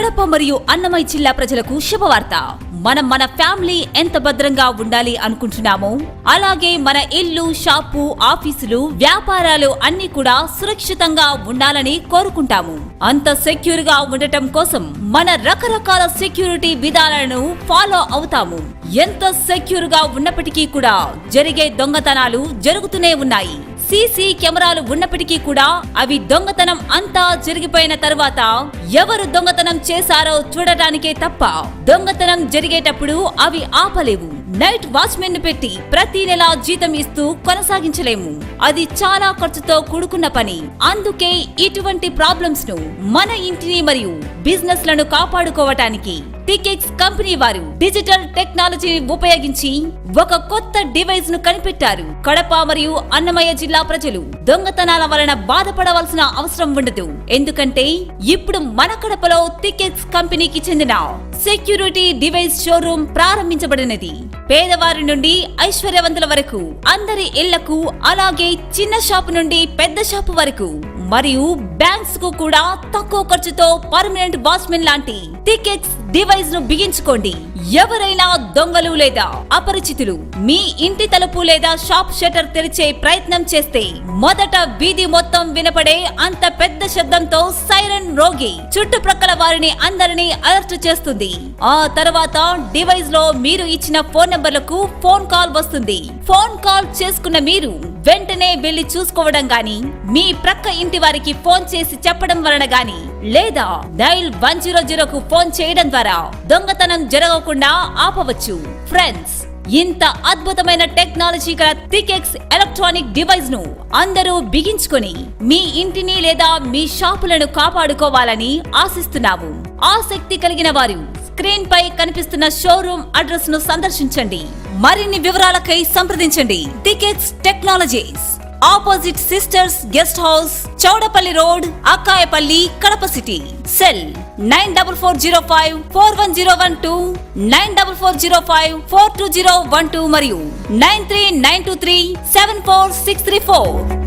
కడప మరియు అన్నమయ్య జిల్లా ప్రజలకు శుభవార్త. మన ఫ్యామిలీ ఎంత భద్రంగా ఉండాలి అనుకుంటున్నామో అలాగే మన ఇల్లు, షాపు, ఆఫీసులు, వ్యాపారాలు అన్ని కూడా సురక్షితంగా ఉండాలని కోరుకుంటాము. అంత సెక్యూర్ గా ఉండటం కోసం మన రకరకాల సెక్యూరిటీ విధానాలను ఫాలో అవుతాము. ఎంత సెక్యూర్ గా ఉన్నప్పటికీ కూడా జరిగే దొంగతనాలు జరుగుతూనే ఉన్నాయి. సీసీ కెమెరాలు ఉన్నప్పటికీ కూడా అవి దొంగతనం అంతా జరిగిపోయిన తర్వాత ఎవరు దొంగతనం చేశారో చూడటానికే తప్ప దొంగతనం జరిగేటప్పుడు అవి ఆపలేవు. నైట్ వాచ్మెన్ ను పెట్టి ప్రతి నెల జీతం ఇస్తూ కొనసాగించలేము. అది చాలా ఖర్చుతో కూడుకున్న పని. అందుకే ఇటువంటి ప్రాబ్లమ్స్ ను మన ఇంటిని మరియు బిజినెస్ లను కాపాడుకోవటానికి టికెక్స్ కంపెనీ వారు డిజిటల్ టెక్నాలజీని ఉపయోగించి ఒక కొత్త డివైస్ ను కనిపెట్టారు. కడప మరియు అన్నమయ్య జిల్లా ప్రజలు దొంగతనాల వలన బాధపడవలసిన అవసరం ఉండదు. ఎందుకంటే ఇప్పుడు మన కడపలో టికెట్స్ కంపెనీకి చెందిన సెక్యూరిటీ డివైస్ షోరూమ్ ప్రారంభించబడినది. పేదవారి నుండి ఐశ్వర్యవంతుల వరకు అందరి ఇళ్లకు, అలాగే చిన్న షాపు నుండి పెద్ద షాపు వరకు మరియు బ్యాంక్స్ కు కూడా తక్కువ ఖర్చుతో పర్మనెంట్ వాచ్మెన్ లాంటి టికెట్స్ డివైస్ ను బిగించుకోండి. ఎవరైనా దొంగలు లేదా అపరిచితులు మీ ఇంటి తలుపు లేదా షాప్ షట్టర్ తెరిచే ప్రయత్నం చేస్తే మొదట వీధి మొత్తం వినపడే అంత పెద్ద శబ్దంతో సైరన్ రోగి చుట్టుప్రక్కల వారిని అందరినీ అలర్ట్ చేస్తుంది. ఆ తర్వాత డివైస్ లో మీరు ఇచ్చిన ఫోన్ నంబర్లకు ఫోన్ కాల్ వస్తుంది. ఫోన్ కాల్ చేసుకున్న మీరు వెంటనే వెళ్లి చూసుకోవడం గాని, మీ ప్రక్క ఇంటి వారికి ఫోన్ చేసి చెప్పడం వలన గాని, లేదా డైల్ 100 కు ఫోన్ చేయడం ద్వారా దొంగతనం జరగకుండా ఆపవచ్చు. ఫ్రెండ్స్, ఇంత అద్భుతమైన టెక్నాలజీ గల టికెక్స్ ఎలక్ట్రానిక్ డివైస్ ను అందరూ బిగించుకొని మీ ఇంటిని లేదా మీ షాపులను కాపాడుకోవాలని ఆశిస్తున్నాము. ఆసక్తి కలిగిన వారు స్క్రీన్ పై కనిపిస్తున్న షోరూమ్ అడ్రస్ ను సందర్శించండి. మరిన్ని వివరాలకై సంప్రదించండి. Tickets technologies, opposite sisters guest house, Chowdapalli road, Akkayapalli, Kadapa city. Cell 9440541012, 9440542012 మరియు 9392374634.